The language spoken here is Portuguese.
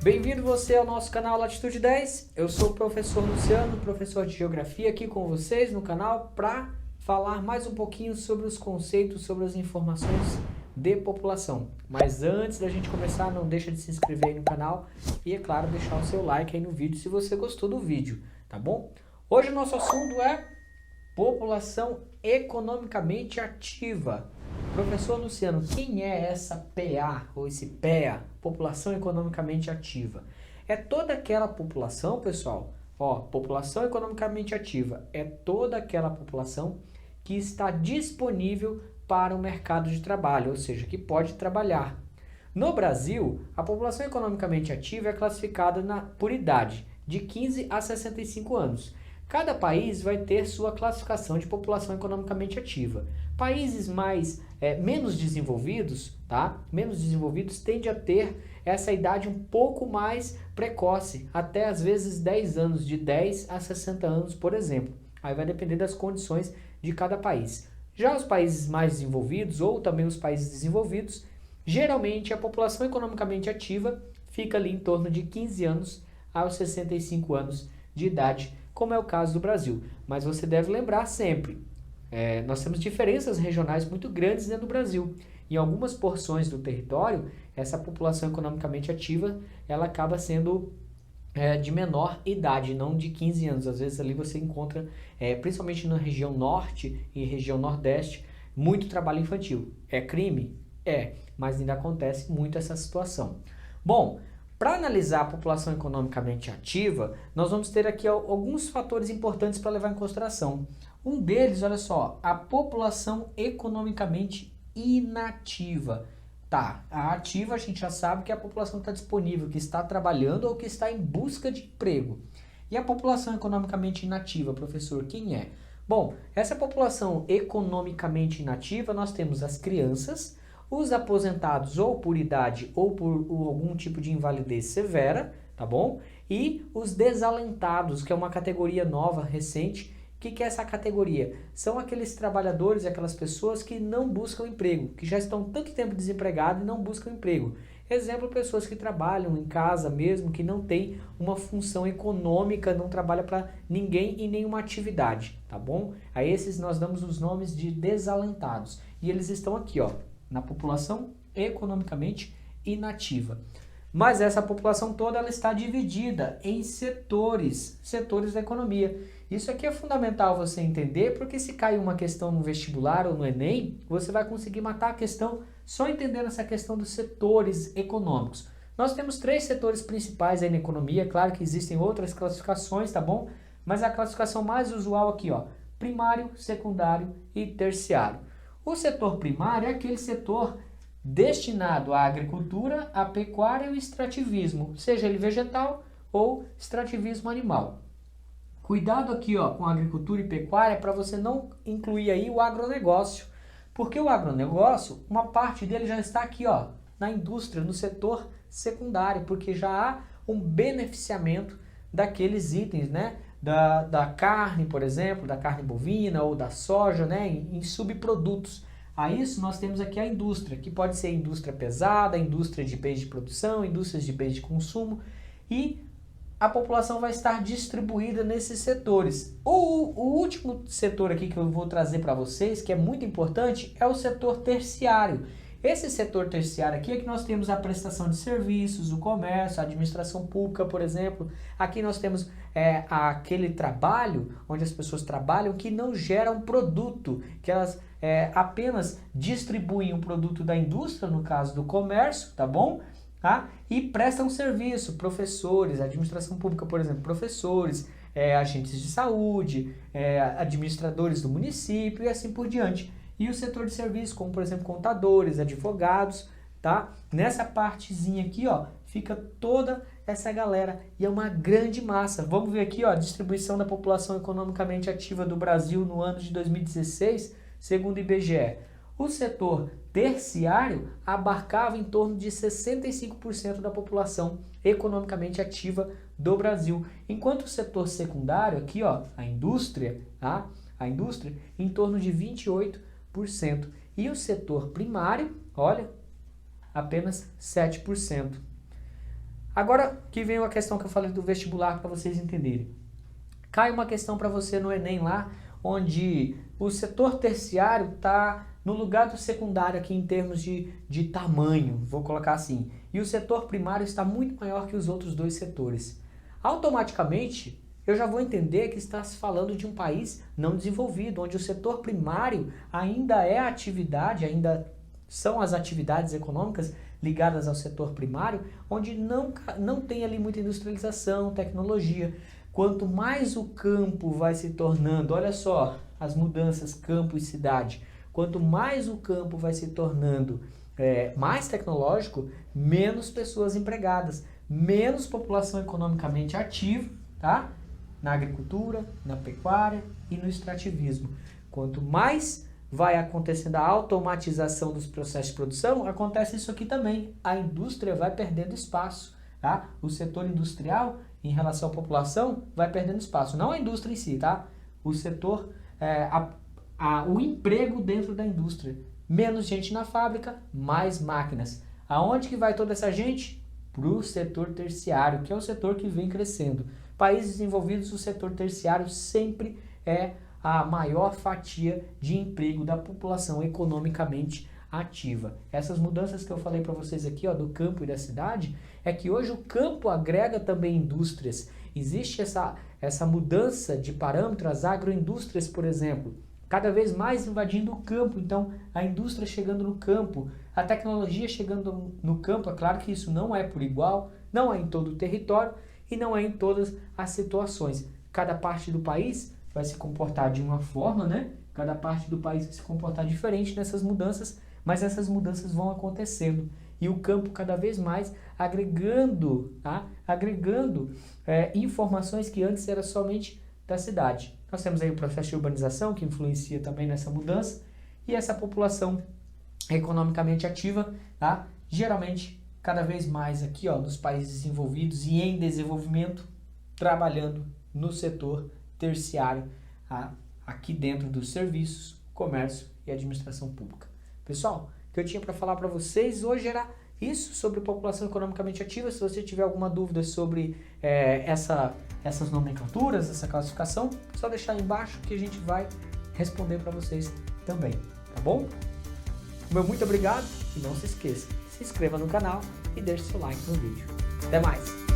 Bem-vindo você ao nosso canal Latitude 10. Eu sou o professor Luciano, professor de Geografia, aqui com vocês no canal para falar mais um pouquinho sobre os conceitos, sobre as informações de população. Mas antes da gente começar, não deixa de se inscrever aí no canal e, é claro, deixar o seu like aí no vídeo se você gostou do vídeo, tá bom? Hoje o nosso assunto é população economicamente ativa. Professor Luciano, quem é essa PA ou esse PEA, população economicamente ativa? É toda aquela população, pessoal, população economicamente ativa é toda aquela população que está disponível para o mercado de trabalho, ou seja, que pode trabalhar. No Brasil, a população economicamente ativa é classificada por idade, de 15 a 65 anos. Cada país vai ter sua classificação de população economicamente ativa. Países menos desenvolvidos, tá? Menos desenvolvidos tendem a ter essa idade um pouco mais precoce, até às vezes 10 anos, de 10 a 60 anos, por exemplo. Aí vai depender das condições de cada país. Já os países mais desenvolvidos, ou também os países desenvolvidos, geralmente a população economicamente ativa fica ali em torno de 15 anos aos 65 anos de idade, como é o caso do Brasil. Mas você deve lembrar sempre, nós temos diferenças regionais muito grandes dentro do Brasil. Em algumas porções do território, essa população economicamente ativa, ela acaba sendo de menor idade, não de 15 anos. Às vezes ali você encontra, principalmente na região norte e região nordeste, muito trabalho infantil. É crime? É, mas ainda acontece muito essa situação. Bom, para analisar a população economicamente ativa, nós vamos ter aqui alguns fatores importantes para levar em consideração. Um deles, olha só, a população economicamente inativa. Tá, a ativa a gente já sabe que é a população que está disponível, que está trabalhando ou que está em busca de emprego. E a população economicamente inativa, professor, quem é? Bom, essa população economicamente inativa, nós temos as crianças, os aposentados ou por idade ou por algum tipo de invalidez severa, tá bom? E os desalentados, que é uma categoria nova, recente. O que é essa categoria? São aqueles trabalhadores, aquelas pessoas que não buscam emprego, que já estão tanto tempo desempregados e não buscam emprego. Exemplo, pessoas que trabalham em casa mesmo, que não tem uma função econômica, não trabalha para ninguém em nenhuma atividade, tá bom? A esses nós damos os nomes de desalentados. E eles estão aqui, na população economicamente inativa. Mas essa população toda ela está dividida em setores da economia. Isso aqui é fundamental você entender, porque se cair uma questão no vestibular ou no Enem, você vai conseguir matar a questão só entendendo essa questão dos setores econômicos. Nós temos 3 setores principais aí na economia, claro que existem outras classificações, tá bom? Mas a classificação mais usual aqui, primário, secundário e terciário. O setor primário é aquele setor destinado à agricultura, à pecuária e ao extrativismo, seja ele vegetal ou extrativismo animal. Cuidado aqui com a agricultura e pecuária para você não incluir aí o agronegócio, porque o agronegócio, uma parte dele já está aqui na indústria, no setor secundário, porque já há um beneficiamento daqueles itens, né? Da carne, por exemplo, da carne bovina ou da soja, né? Em subprodutos. A isso nós temos aqui a indústria, que pode ser a indústria pesada, a indústria de bens de produção, indústrias de bens de consumo, e a população vai estar distribuída nesses setores. O último setor aqui que eu vou trazer para vocês, que é muito importante, é o setor terciário. Esse setor terciário aqui é que nós temos a prestação de serviços, o comércio, a administração pública, por exemplo. Aqui nós temos aquele trabalho onde as pessoas trabalham que não gera um produto, que elas apenas distribuem um produto da indústria, no caso do comércio, tá bom? Tá? E prestam serviço, professores, administração pública, por exemplo, professores, agentes de saúde, administradores do município e assim por diante. E o setor de serviço, como por exemplo contadores, advogados, tá? Nessa partezinha aqui, fica toda essa galera e é uma grande massa. Vamos ver aqui, a distribuição da população economicamente ativa do Brasil no ano de 2016, segundo o IBGE. O setor terciário abarcava em torno de 65% da população economicamente ativa do Brasil, enquanto o setor secundário, aqui a indústria, tá? A indústria em torno de 28%. E o setor primário, olha, apenas 7%. Agora que vem a questão que eu falei do vestibular para vocês entenderem. Cai uma questão para você no Enem lá, onde o setor terciário está no lugar do secundário aqui em termos de tamanho, vou colocar assim. E o setor primário está muito maior que os outros dois setores. Automaticamente, eu já vou entender que está se falando de um país não desenvolvido, onde o setor primário ainda é atividade, ainda são as atividades econômicas ligadas ao setor primário, onde não tem ali muita industrialização, tecnologia. Quanto mais o campo vai se tornando, olha só, as mudanças campo e cidade, quanto mais o campo vai se tornando mais tecnológico, menos pessoas empregadas, menos população economicamente ativa, tá? Na agricultura, na pecuária e no extrativismo. Quanto mais vai acontecendo a automatização dos processos de produção, acontece isso aqui também. A indústria vai perdendo espaço, tá? O setor industrial, em relação à população, vai perdendo espaço. Não a indústria em si, tá? O setor, o emprego dentro da indústria. Menos gente na fábrica, mais máquinas. Aonde que vai toda essa gente? Para o setor terciário, que é o setor que vem crescendo. Países desenvolvidos, o setor terciário sempre é a maior fatia de emprego da população economicamente ativa. Essas mudanças que eu falei para vocês aqui, ó, do campo e da cidade, é que hoje o campo agrega também indústrias. Existe essa mudança de parâmetros, as agroindústrias, por exemplo, cada vez mais invadindo o campo. Então, a indústria chegando no campo, a tecnologia chegando no campo. É claro que isso não é por igual, não é em todo o território e não é em todas as situações. Cada parte do país vai se comportar de uma forma, né? Cada parte do país vai se comportar diferente nessas mudanças, mas essas mudanças vão acontecendo. E o campo cada vez mais agregando, tá? Agregando informações que antes era somente da cidade. Nós temos aí o processo de urbanização que influencia também nessa mudança e essa população economicamente ativa, tá? Geralmente cada vez mais aqui, ó, nos países desenvolvidos e em desenvolvimento, trabalhando no setor terciário, tá? Aqui dentro dos serviços, comércio e administração pública. Pessoal, o que eu tinha para falar para vocês hoje era isso sobre população economicamente ativa. Se você tiver alguma dúvida sobre essas nomenclaturas, essa classificação, é só deixar aí embaixo que a gente vai responder para vocês também, tá bom? Meu muito obrigado e não se esqueça, se inscreva no canal e deixe seu like no vídeo. Até mais!